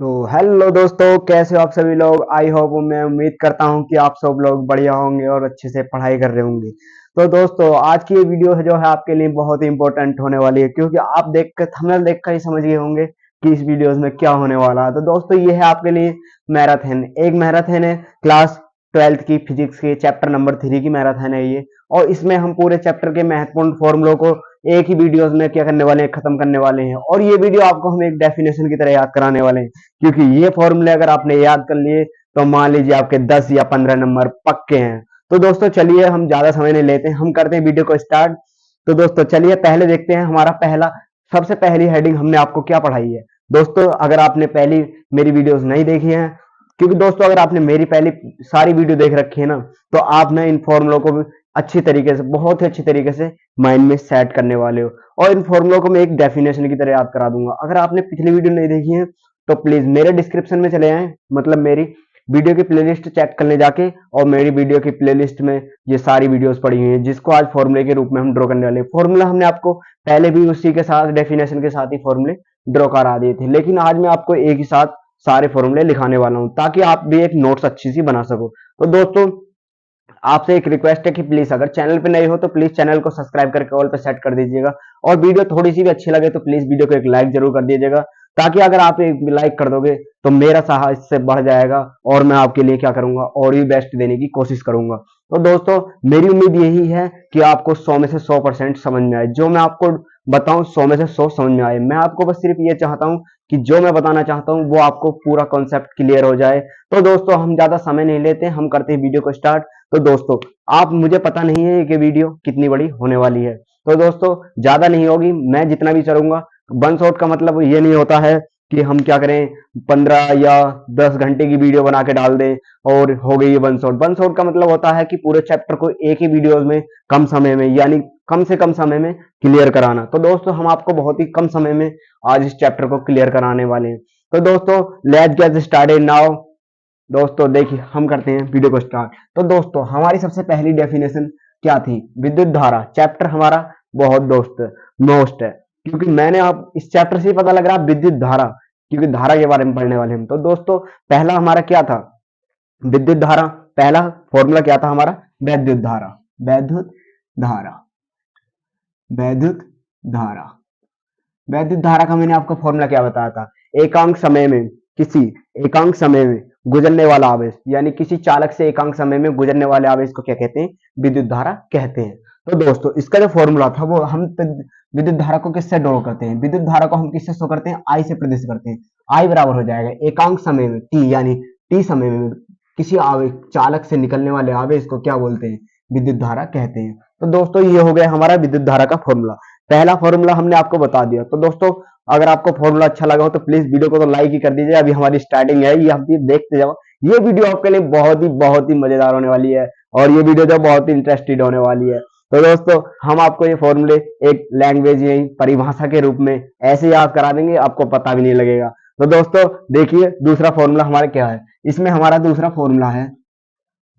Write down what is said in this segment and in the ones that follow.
तो हेलो दोस्तों, कैसे हो आप सभी लोग। आई होप, मैं उम्मीद करता हूं कि आप सब लोग बढ़िया होंगे और अच्छे से पढ़ाई कर रहे होंगे। तो दोस्तों, आज की ये वीडियो है जो है आपके लिए बहुत ही इंपॉर्टेंट होने वाली है, क्योंकि आप देख कर थंबनेल देख कर ही समझ गए होंगे कि इस वीडियो में क्या होने वाला है। तो दोस्तों, ये है आपके लिए मैराथन। एक मैराथन है क्लास 12th की फिजिक्स के चैप्टर नंबर 3 की मैराथन है ये। और इसमें हम पूरे चैप्टर के महत्वपूर्ण फॉर्मूलों को एक ही वीडियोस में क्या करने वाले हैं, खत्म करने वाले हैं। और ये वीडियो आपको हम एक डेफिनेशन की तरह याद कराने वाले हैं, क्योंकि ये फॉर्मूले अगर आपने याद कर लिए तो मान लीजिए आपके 10 या 15 नंबर पक्के हैं। तो दोस्तों चलिए, हम ज्यादा समय नहीं लेते हैं, हम करते हैं वीडियो को स्टार्ट। तो दोस्तों चलिए पहले देखते हैं हमारा पहला, सबसे पहली हेडिंग हमने आपको क्या पढ़ाई है। दोस्तों, अगर आपने पहली मेरी वीडियोस नहीं देखी है, क्योंकि दोस्तों अगर आपने मेरी पहली सारी वीडियो देख रखी है ना, तो आप ना इन फॉर्मूलों को भी अच्छी तरीके से, बहुत ही अच्छी तरीके से माइंड में सेट करने वाले हो। और इन फॉर्मूलों को मैं एक डेफिनेशन की तरह याद करा दूंगा। अगर आपने पिछली वीडियो नहीं देखी है तो प्लीज मेरे डिस्क्रिप्शन में चले आए, मतलब मेरी वीडियो की प्लेलिस्ट चेक करने जाके, और मेरी वीडियो की प्लेलिस्ट में ये सारी वीडियोस पड़ी हुई हैं, जिसको आज फॉर्मूले के रूप में हम ड्रॉ करने वाले हैं। फॉर्मूला हमने आपको पहले भी उसी के साथ, डेफिनेशन के साथ ही फॉर्मूले ड्रॉ करा दिए थे, लेकिन आज मैं आपको एक ही साथ सारे फॉर्मूले लिखाने वाला हूं, ताकि आप भी एक नोट्स अच्छी सी बना सको। तो दोस्तों, आपसे एक रिक्वेस्ट है कि प्लीज अगर चैनल पे नए हो तो प्लीज चैनल को सब्सक्राइब करके ऑल पे सेट कर दीजिएगा। और वीडियो थोड़ी सी भी अच्छी लगे तो प्लीज वीडियो को एक लाइक जरूर कर दीजिएगा, ताकि अगर आप एक लाइक कर दोगे तो मेरा साहस इससे बढ़ जाएगा, और मैं आपके लिए क्या करूंगा, और भी बेस्ट देने की कोशिश करूंगा। तो दोस्तों, मेरी उम्मीद यही है कि आपको 100 में से 100% समझ में आए, जो मैं आपको बताऊं 100 में से 100 समझ में आए। मैं आपको बस सिर्फ ये चाहता हूं कि जो मैं बताना चाहता हूं वो आपको पूरा कॉन्सेप्ट क्लियर हो जाए। तो दोस्तों, हम ज्यादा समय नहीं लेते, हम करते हैं वीडियो को स्टार्ट। तो दोस्तों, आप, मुझे पता नहीं है कि वीडियो कितनी बड़ी होने वाली है, तो दोस्तों ज्यादा नहीं होगी, मैं जितना भी चलूंगा। वन शॉट का मतलब ये नहीं होता है कि हम क्या करें, 15 या 10 घंटे की वीडियो बना के डाल दें और हो गई वन शॉट। वन शॉट का मतलब होता है कि पूरे चैप्टर को एक ही वीडियो में कम समय में, यानी कम से कम समय में क्लियर कराना। तो दोस्तों, हम आपको बहुत ही कम समय में आज इस चैप्टर को क्लियर कराने वाले हैं। तो दोस्तों, लेट्स गेट स्टार्टेड नाउ। दोस्तों देखिए, हम करते हैं वीडियो को स्टार्ट। तो दोस्तों, हमारी सबसे पहली डेफिनेशन क्या थी, विद्युत धारा। चैप्टर हमारा बहुत दोस्त मोस्ट है, क्योंकि मैंने आप इस चैप्टर से ही पता लग रहा है विद्युत धारा, क्योंकि धारा के बारे में पढ़ने वाले हम। तो दोस्तों, पहला हमारा क्या था, विद्युत धारा। पहला फॉर्मूला क्या था हमारा, वैद्युत धारा। वैद्युत धारा, वैद्युत धारा, वैद्युत धारा का मैंने आपको फॉर्मूला क्या बताया था, एकांक समय में, किसी एकांक समय में गुजरने वाला आवेश, यानी किसी चालक से एकांक समय में गुजरने वाले आवेश को क्या कहते हैं, विद्युत धारा कहते हैं। तो दोस्तों, इसका जो फॉर्मूला था वो हम विद्युत धारा को किससे ड्रॉ करते हैं, विद्युत धारा को हम किससे शो करते हैं, आई से प्रदर्शित करते हैं। आई बराबर हो जाएगा एकांक समय में टी, यानी टी समय में किसी आवेश, चालक से निकलने वाले आवेश को क्या बोलते हैं, विद्युत धारा कहते हैं। तो दोस्तों, ये हो गया हमारा विद्युत धारा का फॉर्मूला। पहला फॉर्मूला हमने आपको बता दिया। तो दोस्तों, अगर आपको फॉर्मूला अच्छा लगा हो तो प्लीज वीडियो को तो लाइक ही कर दीजिए। अभी हमारी स्टार्टिंग है, ये हम देखते जाओ। ये वीडियो आपके लिए बहुत ही मजेदार होने वाली है, और ये वीडियो जो बहुत ही इंटरेस्टेड होने वाली है। तो दोस्तों, हम आपको ये फॉर्मूले एक लैंग्वेज या परिभाषा के रूप में ऐसे याद करा देंगे, आपको पता भी नहीं लगेगा। तो दोस्तों देखिए, दूसरा फॉर्मूला हमारा क्या है। इसमें हमारा दूसरा फॉर्मूला है,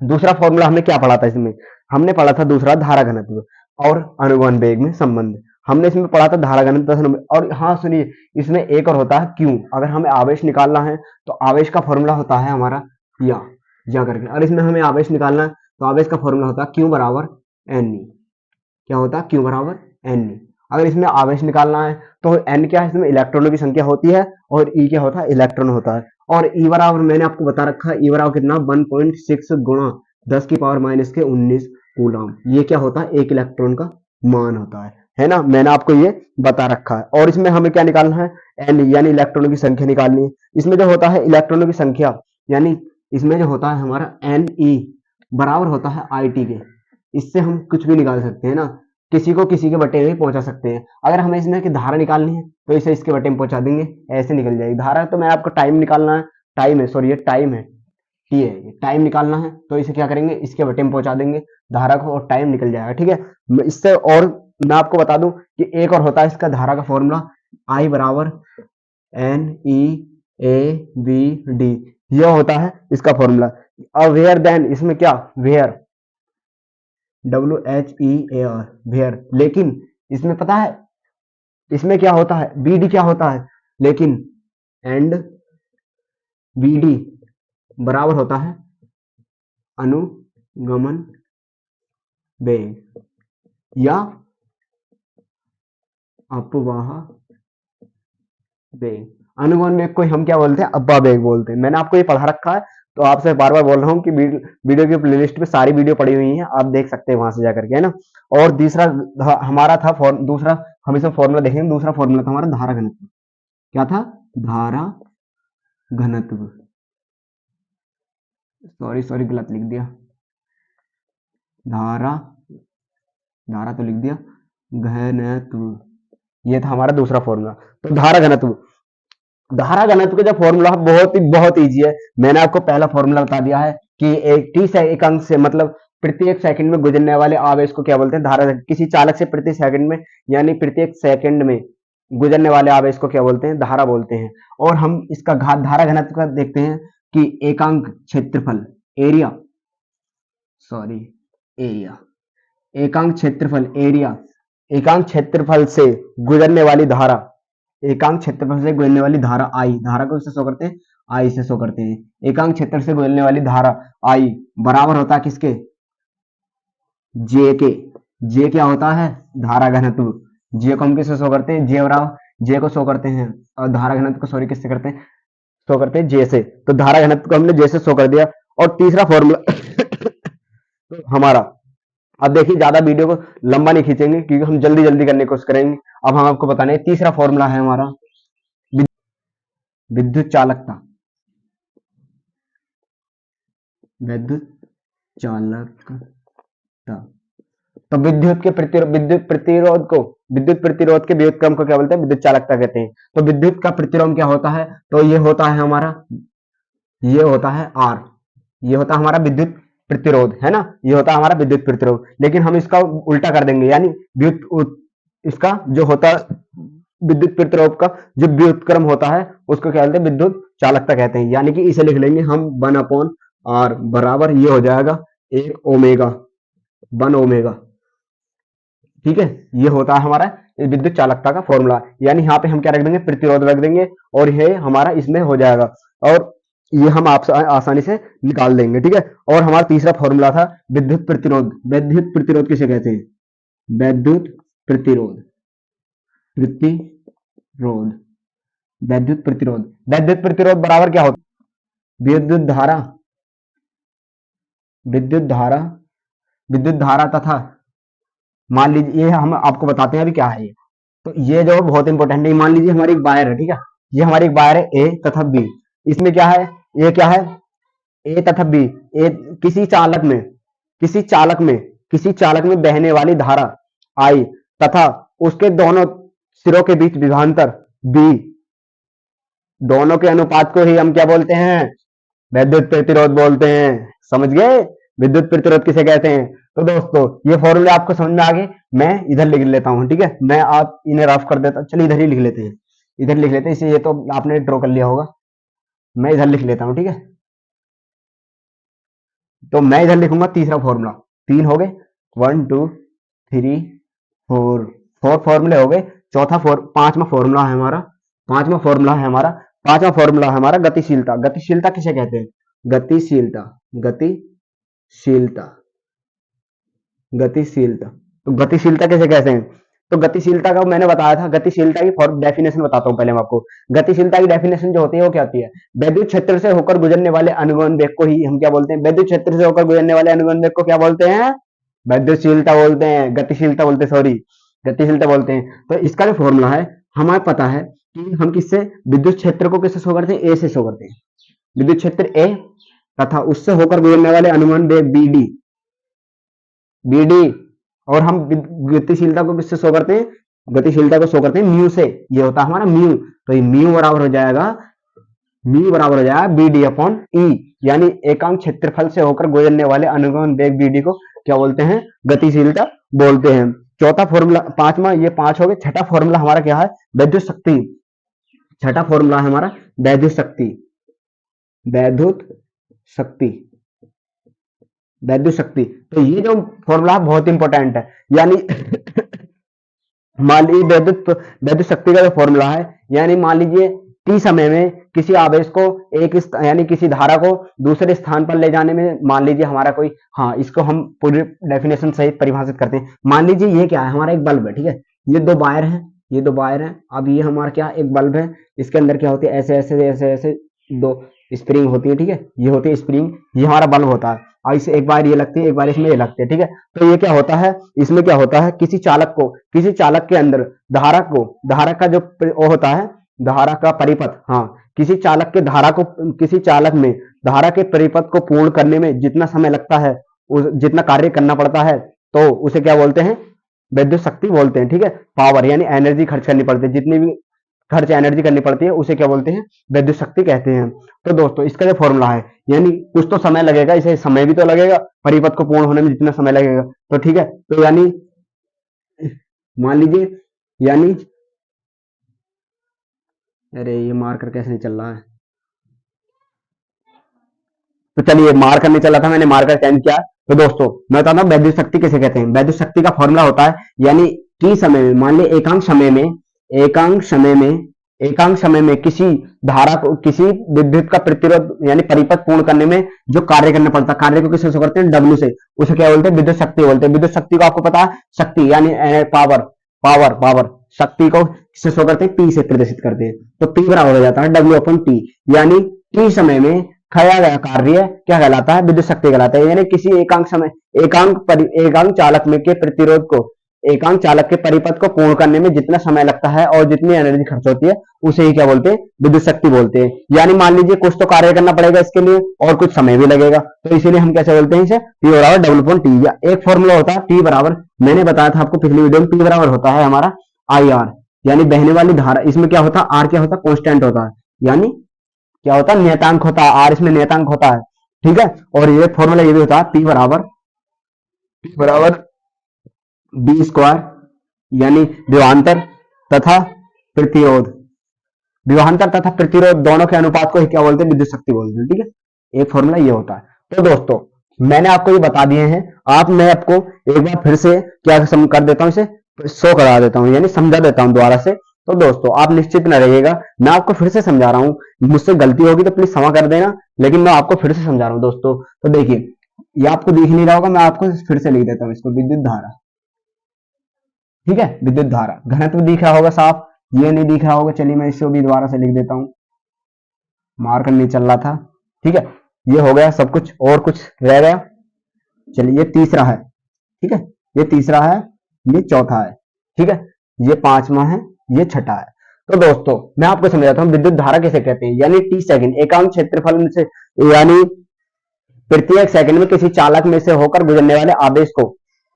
दूसरा फॉर्मूला हमने क्या पढ़ा था इसमें, हमने पढ़ा था दूसरा धारा घनत्व और अनुगमन वेग में संबंध। हमने इसमें पढ़ा था धारा घनत्व। और हाँ सुनिए, इसमें एक और होता है क्यू। अगर हमें आवेश निकालना है तो आवेश का फॉर्मूला होता है हमारा या करके। और इसमें हमें आवेश निकालना है तो आवेश का फॉर्मूला होता है क्यू बराबर एन ई। क्या होता है, क्यू बराबर एन ई। अगर इसमें आवेश निकालना है तो एन क्या है, इसमें इलेक्ट्रॉनों की संख्या होती है, और ई क्या होता है, इलेक्ट्रॉन होता है। और ई बराबर मैंने आपको बता रखा है, ई बराबर कितना, 1.6 गुणा 10 की पावर माइनस के 19 कूलम। ये क्या होता है, एक इलेक्ट्रॉन का मान होता है ना। मैंने आपको ये बता रखा है। और इसमें हमें क्या निकालना है, एन यानी इलेक्ट्रॉनों की संख्या निकालनी है। इसमें जो होता है इलेक्ट्रॉनों की संख्या, यानी इसमें जो होता है हमारा एन ई बराबर होता है आई टी के। इससे हम कुछ भी निकाल सकते हैं ना, किसी को किसी के बटे में पहुंचा सकते हैं। अगर हमें इसमें की धारा निकालनी है तो इसे इसके बटे में पहुंचा देंगे, ऐसे निकल जाएगी धारा। तो मैं आपको टाइम निकालना है, टाइम है, सॉरी ये टाइम है, टी है, ये टाइम निकालना है तो इसे क्या करेंगे, इसके बटे में पहुंचा देंगे धारा को, और टाइम निकल जाएगा। ठीक है, इससे और मैं आपको बता दूं कि एक और होता है इसका धारा का फॉर्मूला, आई बराबर N E A B D. यह होता है इसका फॉर्मूला। और वेयर देन, इसमें क्या, where, W H E R E, where. लेकिन इसमें पता है इसमें क्या होता है, बी डी क्या होता है, लेकिन एंड BD बराबर होता है अनुगमन वेग या अपवाह वेग। अनुगमन वेग को हम क्या बोलते हैं? अपवाह वेग बोलते हैं। मैंने आपको ये पढ़ा रखा है, तो आपसे बार बार बोल रहा हूँ कि वीडियो की प्लेलिस्ट पे सारी वीडियो पड़ी हुई है, आप देख सकते हैं वहां से जाकर के, है ना। और दूसरा हमारा था दूसरा, हम इसमें फॉर्मूला देखेंगे। दूसरा फॉर्मूला था हमारा धारा घनत्व। क्या था? धारा घनत्व। सॉरी सॉरी, गलत लिख दिया। धारा, धारा तो लिख दिया, घनत्व। ये था हमारा दूसरा फॉर्मूला। तो धारा घनत्व, धारा घनत्व का जो फॉर्मूला बहुत इजी है। मैंने आपको पहला फॉर्मूला बता दिया है कि एक टी एकांक से, मतलब प्रत्येक सेकंड में गुजरने वाले आवेश को क्या बोलते हैं? धारा। किसी चालक से प्रति सेकंड में, यानी प्रत्येक सेकंड में गुजरने वाले आवेश को क्या बोलते हैं? धारा बोलते हैं। और हम इसका धारा घनत्व का देखते हैं कि एकांक क्षेत्रफल, एरिया, सॉरी एरिया, एकांक क्षेत्रफल, एरिया, एकांक क्षेत्रफल से गुजरने वाली धारा, एकांक क्षेत्रफल से गुजरने वाली धारा आई, धारा को किससे शो करते हैं? आई से शो करते हैं। एकांक क्षेत्र से गुजरने वाली धारा आई बराबर होता है किसके? जे के। जे क्या होता है? धारा घनत्व। जे को हम किससे शो करते हैं? जे बराबर, जे को शो करते हैं, और धारा घनत्व को सॉरी किससे करते हैं? शो करते हैं जे से। तो धारा घनत्व को हमने जे से शो कर दिया। और तीसरा फॉर्मूला तो हमारा, अब देखिए ज्यादा वीडियो को लंबा नहीं खींचेंगे क्योंकि हम जल्दी जल्दी करने की कोशिश करेंगे। अब हम आपको बताने, तीसरा फॉर्मूला है हमारा विद्युत चालकता। विद्युत चालकता। तो विद्युत प्रतिरोध के व्युत्क्रम को क्या बोलते हैं? विद्युत चालकता कहते हैं। तो विद्युत का प्रतिरोध क्या होता है? तो ये होता है हमारा, ये होता है आर, ये होता है हमारा विद्युत प्रतिरोध, है ना। ये होता है हमारा विद्युत प्रतिरोध। लेकिन हम इसका उल्टा कर देंगे, यानी इसका जो होता है विद्युत प्रतिरोध का जो व्युत्क्रम होता है उसको क्या बोलते हैं? विद्युत चालकता कहते हैं। यानी कि इसे लिख लेंगे हम 1/r बराबर, ये हो जाएगा 1 ओमेगा, 1 ओमेगा। ठीक है, ये होता है हमारा विद्युत चालकता का फॉर्मूला। यानी यहाँ पे हम क्या रख देंगे? प्रतिरोध रख देंगे, और ये हमारा इसमें हो जाएगा, और ये हम आप आसानी से निकाल देंगे। ठीक है। और हमारा तीसरा फॉर्मूला था विद्युत प्रतिरोध। विद्युत प्रतिरोध किसे कहते हैं? विद्युत प्रतिरोध, प्रतिरोध, विद्युत प्रतिरोध। विद्युत प्रतिरोध बराबर क्या होता है? विद्युत धारा, विद्युत धारा, विद्युत धारा तथा, मान लीजिए ये हम आपको बताते हैं अभी क्या है ये। तो ये जो बहुत इंपॉर्टेंट है, मान लीजिए हमारी एक वायर है, ठीक है। ये हमारी एक वायर है ए तथा बी। इसमें क्या है? ये क्या है? ए तथा बी। ए किसी चालक में, किसी चालक में, किसी चालक में बहने वाली धारा आई तथा उसके दोनों सिरों के बीच विभवांतर बी, दोनों के अनुपात को ही हम क्या बोलते हैं? विद्युत प्रतिरोध बोलते हैं। समझ गए विद्युत प्रतिरोध किसे कहते हैं? तो दोस्तों ये फॉर्मूले आपको समझ में आ गए। मैं इधर लिख लेता हूं, ठीक है। मैं आप इन्हें रफ कर देता, चलिए इधर ही लिख लेते हैं, इधर लिख लेते हैं। इसे ये तो आपने ड्रॉ कर लिया होगा, मैं इधर लिख लेता हूं, ठीक है। तो मैं इधर लिखूंगा तीसरा फॉर्मूला। 3 हो गए, 1 2 3 4, 4 फॉर्मूले हो गए। पांचवा फॉर्मूला है हमारा, पांचवा फॉर्मूला है हमारा, पांचवा फॉर्मूला है हमारा गतिशीलता। गतिशीलता किसे कहते हैं? गतिशीलता, गतिशीलता, गतिशीलता। तो गतिशीलता कैसे कहते हैं? तो गतिशीलता का मैंने बताया था, गतिशीलता की डेफिनेशन बताता हूं पहले मैं आपको। गतिशीलता की डेफिनेशन जो होती है वो क्या होती है? विद्युत क्षेत्र से होकर गुजरने वाले अनुगमन वेग को ही हम क्या बोलते हैं? विद्युत क्षेत्र से होकर गुजरने वाले अनुगमन वेग को क्या बोलते हैं? विद्युतशीलता बोलते हैं, गतिशीलता बोलते, सॉरी गतिशीलता बोलते हैं। तो इसका जो फॉर्मूला है हमें पता है कि हम किससे विद्युत क्षेत्र को किससे शो करते हैं? ए से शो करते हैं। विद्युत क्षेत्र ए तथा उससे होकर गुजरने वाले अनुगमन वेग बीडी, बीडी। और हम गतिशीलता को किससे शो करते हैं? गतिशीलता को शो करते हैं म्यू से। ये होता है हमारा म्यू। तो ये म्यू बराबर हो जाएगा, म्यू बराबर हो जाएगा बीडी अपॉन ई। यानी एकांक क्षेत्रफल से होकर गुजरने वाले अनुगमन वेग बीडी को क्या बोलते हैं? गतिशीलता बोलते हैं। चौथा फॉर्मूला, पांचवा, ये 5 हो गए। छठा फॉर्मूला हमारा क्या है? विद्युत शक्ति। छठा फॉर्मूला है हमारा वैद्युत शक्ति, वैद्युत शक्ति, वैद्युत शक्ति। तो ये जो फॉर्मूला है बहुत इंपॉर्टेंट है। यानी मान लीजिए वैद्युत शक्ति का जो फॉर्मूला है, यानी मान लीजिए टी समय में किसी आवेश को यानी किसी धारा को दूसरे स्थान पर ले जाने में, मान लीजिए हमारा कोई, हाँ इसको हम पूरी डेफिनेशन सहित परिभाषित करते हैं। मान लीजिए ये क्या है, हमारा एक बल्ब है, ठीक है, ये दो वायर हैं, ये दो वायर हैं। अब ये हमारा क्या एक बल्ब है, इसके अंदर क्या होती है, ऐसे ऐसे ऐसे ऐसे दो स्प्रिंग होती है, ठीक है, ये होती है स्प्रिंग, ये हमारा बल्ब होता है। और इसे एक बार ये लगती है, एक बार इसमें ये लगती है, ठीक है। तो ये क्या होता है, इसमें क्या होता है, किसी चालक के अंदर धारा का जो वो होता है, धारा का परिपथ, हाँ, किसी चालक में धारा के परिपथ को पूर्ण करने में जितना समय लगता है, जितना कार्य करना पड़ता है, तो उसे क्या बोलते हैं, विद्युत शक्ति बोलते हैं, ठीक है। पावर यानी एनर्जी खर्च करनी पड़ती है, जितनी भी खर्च एनर्जी करनी पड़ती है उसे क्या बोलते हैं, विद्युत शक्ति कहते हैं। तो दोस्तों इसका जो फॉर्मूला है, यानी कुछ तो समय लगेगा, इसे समय भी तो लगेगा, परिपथ को पूर्ण होने में जितना समय लगेगा, तो ठीक है। तो यानी मान लीजिए, यानी अरे ये मार्कर कैसे नहीं चल रहा है, तो चलिए मार्कर नहीं चल रहा था, मैंने मार्कर चेंज किया। तो दोस्तों मैं बताता हूँ वैद्युत शक्ति किसे कहते हैं। वैद्युत शक्ति का फॉर्मूला होता है, यानी टी समय में, मान लीजिए एकांक समय में किसी धारा को, किसी विद्युत का प्रतिरोध यानी परिपथ पूर्ण करने में जो कार्य करना पड़ता है, कार्य को किससे शो करते हैं, डब्ल्यू से, उसे क्या बोलते हैं, विद्युत शक्ति बोलते हैं। विद्युत शक्ति को आपको पता है, शक्ति यानी पावर, पावर शक्ति को किससे शो करते हैं, पी से प्रदर्शित करते हैं। तो पी बराबर हो जाता है डब्ल्यू अपन टी, यानी टी समय में किया गया कार्य क्या कहलाता है, विद्युत शक्ति कहलाता है। यानी किसी एकांक चालक के परिपथ को पूर्ण करने में जितना समय लगता है और जितनी एनर्जी खर्च होती है, उसे ही क्या बोलते हैं, विद्युत शक्ति बोलते हैं। यानी मान लीजिए कुछ तो कार्य करना पड़ेगा इसके लिए और कुछ समय भी लगेगा, तो इसीलिए हम कैसे बोलते हैं इसे, P बराबर डब्ल्यू अपॉन टी। या एक फॉर्मूला होता है P बराबर, मैंने बताया था आपको पिछली वीडियो में, P बराबर होता है हमारा IR, यानी बहने वाली धारा। इसमें क्या होता है, R क्या होता है, कांस्टेंट होता है, यानी क्या होता है, नियतांक होता है, R इसमें नियतांक होता है, ठीक है। और ये फॉर्मूला ये भी होता है, P बराबर बी स्क्वायर, यानी विभवांतर तथा प्रतिरोध, विभवांतर तथा प्रतिरोध दोनों के अनुपात को ही क्या बोलते हैं, विद्युत शक्ति बोलते हैं, ठीक है। एक फॉर्मूला ये होता है। तो दोस्तों मैंने आपको ये बता दिए हैं, मैं आपको एक बार फिर से क्या कर देता हूं, इसे शो करा देता हूं, यानी समझा देता हूं दोबारा से। तो दोस्तों आप निश्चित न रहिएगा, मैं आपको फिर से समझा रहा हूं, मुझसे गलती होगी तो प्लीज क्षमा कर देना, लेकिन मैं आपको फिर से समझा रहा हूं दोस्तों। तो देखिए ये आपको दिख नहीं रहा होगा, मैं आपको फिर से लिख देता हूं इसको, विद्युत धारा, ठीक है, विद्युत धारा। घनत्व दिख रहा होगा साफ, ये नहीं दिख रहा होगा, चलिए मैं इसको भी दोबारा से लिख देता हूं, मार्कर नहीं चल रहा था, ठीक है। ये हो गया सब कुछ, और कुछ रह गया, चलिए ये तीसरा है, ठीक है, ये तीसरा है, ये चौथा है, ठीक है, ये पांचवा है, ये छठा है। तो दोस्तों मैं आपको समझाता हूं विद्युत धारा किसे कहते हैं। यानी टी सेकंड एकांक क्षेत्रफल से, यानी प्रत्येक सेकंड में किसी चालक में से होकर गुजरने वाले आवेश को,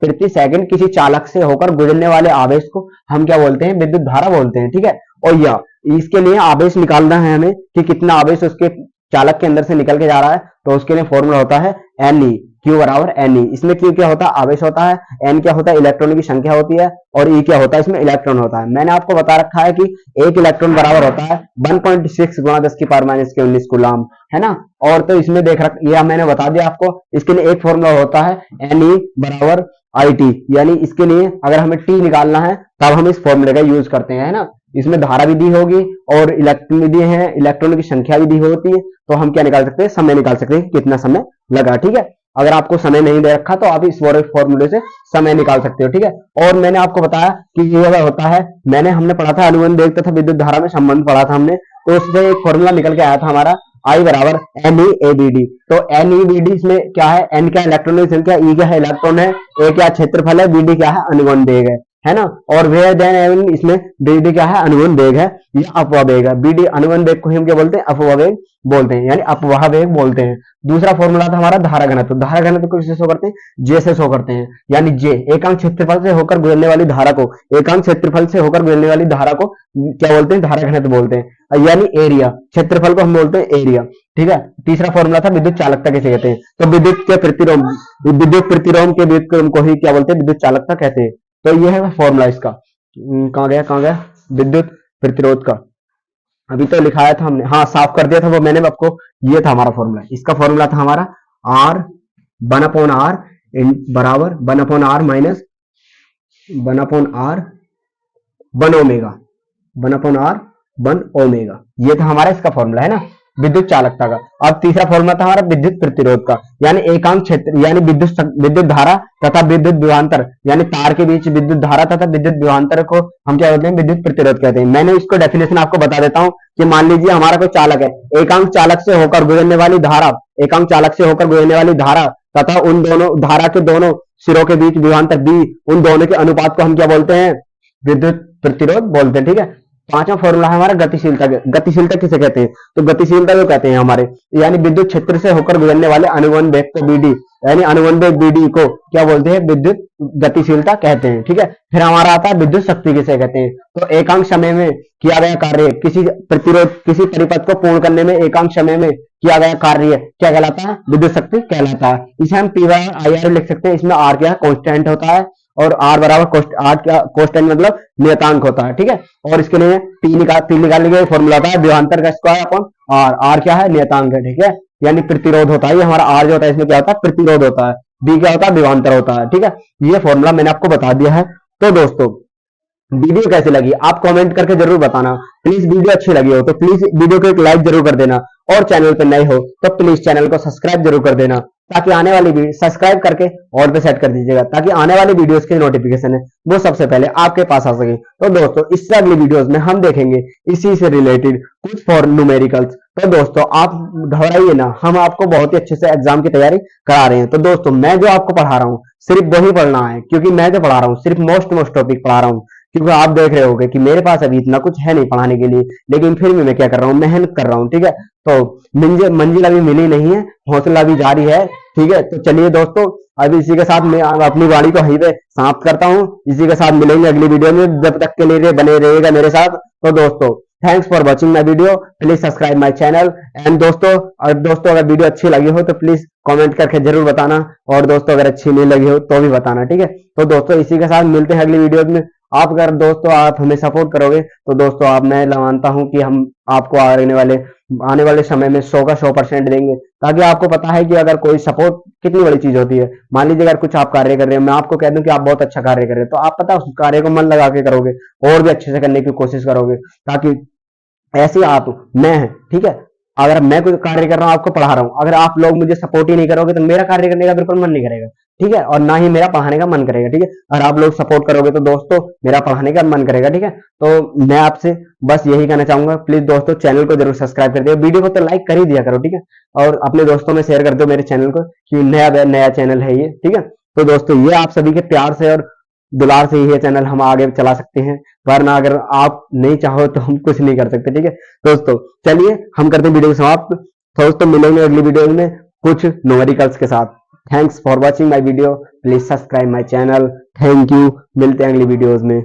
प्रति सेकंड किसी चालक से होकर गुजरने वाले आवेश को हम क्या बोलते हैं, विद्युत धारा बोलते हैं, ठीक है। और या इसके लिए आवेश निकालना है हमें कि कितना आवेश उसके चालक के अंदर से निकल के जा रहा है, तो उसके लिए फॉर्मूला होता है एन ई, क्यू बराबर एन ई। इसमें क्यू क्या होता है, आवेश होता है, एन क्या होता है, इलेक्ट्रॉनों की संख्या होती है, और ई क्या होता है, इसमें इलेक्ट्रॉन होता है। मैंने आपको बता रखा है कि एक इलेक्ट्रॉन बराबर होता है 1.6 गुणा 10 की पावर माइनस के 19 कूलम, है ना। और तो इसमें देख रख, यह मैंने बता दिया आपको। इसके लिए एक फॉर्मूला होता है एन ई बराबर आई टी, यानी इसके लिए अगर हमें टी निकालना है तब हम इस फॉर्मूले का यूज करते हैं, है ना। इसमें धारा भी दी होगी और इलेक्ट्रॉन भी दिए हैं, इलेक्ट्रॉनों की संख्या भी दी होती है, तो हम क्या निकाल सकते हैं, समय निकाल सकते हैं, कितना समय लगा, ठीक है। अगर आपको समय नहीं दे रखा तो आप इस फॉर्मूले से समय निकाल सकते हो, ठीक है। और मैंने आपको बताया कि ये अगर होता है, हमने पढ़ा था अनुबंध वेग तथा विद्युत धारा में संबंध पढ़ा था हमने, तो उससे एक फॉर्मूला निकल के आया था हमारा I बराबर N E A B D. तो एन ई बी डी इसमें क्या है, एन क्या इलेक्ट्रॉन की संख्या, ई क्या है इलेक्ट्रॉन है, ए क्या क्षेत्रफल है, बी डी क्या है अनुबंध वेग है ना। और वे देन इसमें बी डी क्या है, अनुबंध वेग है या अपवाह वेग है। बी डी अनुबंध वेग को हम क्या बोलते हैं, अपवाह वेग बोलते हैं, यानी अपवाह वेग बोलते हैं। दूसरा फॉर्मूला था हमारा धारा घनत्व। धारा घनत्व को किससे शो करते हैं, जे से शो करते हैं, यानी जे एकांक क्षेत्रफल से होकर गुजरने वाली धारा को, एकांक क्षेत्रफल से होकर गुजरने वाली धारा को क्या बोलते हैं, धारा घनत्व बोलते हैं, यानी एरिया। क्षेत्रफल को हम बोलते हैं एरिया, ठीक है। तीसरा फॉर्मूला था विद्युत चालकता किसे कहते हैं, तो विद्युत प्रतिरोध के व्युत्क्रम को ही क्या बोलते हैं, विद्युत चालकता कहते हैं। तो ये है फॉर्मूला इसका। कहां गया विद्युत प्रतिरोध का, अभी तो लिखाया था हमने, हाँ साफ कर दिया था वो मैंने आपको। ये था हमारा फॉर्मूला, इसका फॉर्मूला था हमारा आर 1/r बराबर 1/r minus 1/r 1 omega, 1/r 1 omega. ये था हमारा इसका फॉर्मूला है ना, विद्युत चालकता का। अब तीसरा फॉर्मूला था हमारा विद्युत प्रतिरोध का, यानी एकांक क्षेत्र यानी विद्युत धारा तथा विद्युत विभवांतर, यानी तार के बीच विद्युत धारा तथा विद्युत विभवांतर को हम क्या कहते हैं, विद्युत प्रतिरोध कहते हैं। मैंने इसको डेफिनेशन आपको बता देता हूं कि मान लीजिए हमारा कोई चालक है, एकांक चालक से होकर गुजरने वाली धारा, एकांक चालक से होकर गुजरने वाली धारा तथा उन दोनों धारा के दोनों सिरों के बीच विभवांतर बी, उन दोनों के अनुपात को हम क्या बोलते हैं, विद्युत प्रतिरोध बोलते हैं। ठीक है। पांचवा फॉर्मूला है हमारा गतिशीलता। गतिशीलता किसे कहते हैं, तो गतिशीलता जो कहते हैं हमारे, यानी विद्युत क्षेत्र से होकर गुजरने वाले अनुवन वेग को बीडी, यानी अनुवन वेग बीडी को क्या बोलते हैं, विद्युत गतिशीलता कहते हैं। ठीक है। फिर हमारा आता है विद्युत शक्ति किसे कहते हैं, तो एकांक समय में किया गया कार्य, किसी प्रतिरोध किसी परिपथ को पूर्ण करने में एकांक समय में किया गया कार्य क्या कहलाता है, विद्युत शक्ति कहलाता है। इसे हम पी बाय आई आर लिख सकते हैं। इसमें आर क्या कांस्टेंट होता है और आर बराबर आर क्या कांस्टेंट मतलब नियतांक होता है। ठीक है। और इसके लिए पी निकालने के फॉर्मूला होता है विभवांतर का स्क्वायर अपॉन आर। आर क्या है, नियतांक है। ठीक है। यानी प्रतिरोध होता है, ये हमारा आर जो होता है इसमें क्या होता है, प्रतिरोध होता है। बी क्या होता है, विभवांतर होता है। ठीक है। ये फॉर्मूला मैंने आपको बता दिया है। तो दोस्तों वीडियो कैसी लगी आप कमेंट करके जरूर बताना। प्लीज वीडियो अच्छी लगी हो तो प्लीज वीडियो को एक लाइक जरूर कर देना, और चैनल पर नए हो तो प्लीज चैनल को सब्सक्राइब जरूर कर देना, ताकि आने वाली वीडियो सब्सक्राइब करके ऑल पे सेट कर दीजिएगा, ताकि आने वाली वीडियोस की नोटिफिकेशन है वो सबसे पहले आपके पास आ सके। तो दोस्तों इससे अगली वीडियोस में हम देखेंगे इसी से रिलेटेड कुछ फॉर न्यूमेरिकल्स। तो दोस्तों आप घबराइए ना, हम आपको बहुत ही अच्छे से एग्जाम की तैयारी करा रहे हैं। तो दोस्तों मैं जो आपको पढ़ा रहा हूँ सिर्फ वही पढ़ना है, क्योंकि मैं जो पढ़ा रहा हूँ सिर्फ मोस्ट टॉपिक पढ़ा रहा हूँ। क्योंकि आप देख रहे होगे कि मेरे पास अभी इतना कुछ है नहीं पढ़ाने के लिए, लेकिन फिर भी मैं क्या कर रहा हूँ, मेहनत कर रहा हूँ। ठीक है। तो मंजिल अभी मिली नहीं है, हौसला अभी जारी है। ठीक है। तो चलिए दोस्तों अभी इसी के साथ मैं अपनी वाणी को यहीं पे समाप्त करता हूँ। इसी के साथ मिलेंगे अगली वीडियो में, जब तक के लिए बने रहिएगा मेरे साथ। तो दोस्तों thanks for watching my video, please subscribe my channel. And दोस्तों अगर वीडियो अच्छी लगी हो तो प्लीज कमेंट करके जरूर बताना, और दोस्तों अगर अच्छी नहीं लगी हो तो भी बताना। ठीक है। तो दोस्तों इसी के साथ मिलते हैं अगली वीडियो में। आप अगर दोस्तों आप हमें सपोर्ट करोगे तो दोस्तों मैं मानता हूं कि हम आपको आने वाले समय में 100 का 100% देंगे, ताकि आपको पता है कि अगर कोई सपोर्ट कितनी बड़ी चीज होती है। मान लीजिए अगर कुछ आप कार्य कर रहे हैं, मैं आपको कह दूं कि आप बहुत अच्छा कार्य कर रहे हैं, तो आप पता उस कार्य को मन लगा के करोगे और भी अच्छे से करने की कोशिश करोगे, ताकि ऐसे आप मैं ठीक है, अगर मैं कोई कार्य कर रहा हूँ आपको पढ़ा रहा हूँ, अगर आप लोग मुझे सपोर्ट ही नहीं करोगे तो मेरा कार्य करने का बिल्कुल मन नहीं करेगा। ठीक है। और ना ही मेरा पढ़ाने का मन करेगा। ठीक है। अगर आप लोग सपोर्ट करोगे तो दोस्तों मेरा पढ़ाने का मन करेगा। ठीक है। तो मैं आपसे बस यही कहना चाहूंगा, प्लीज दोस्तों चैनल को जरूर सब्सक्राइब कर दियो, वीडियो को तो लाइक कर ही दिया करो। ठीक है। और अपने दोस्तों में शेयर कर दो मेरे चैनल को, कि नया चैनल है ये। ठीक है। तो दोस्तों ये आप सभी के प्यार से और दुलार से ये चैनल हम आगे चला सकते हैं, वरना अगर आप नहीं चाहो तो हम कुछ नहीं कर सकते। ठीक है। दोस्तों चलिए हम करते हैं वीडियो समाप्त। दोस्तों मिलेंगे अगली वीडियो में कुछ न्यूमेरिकल्स के साथ। Thanks for watching my video, please subscribe my channel. Thank you, मिलते हैं अगली वीडियोज में।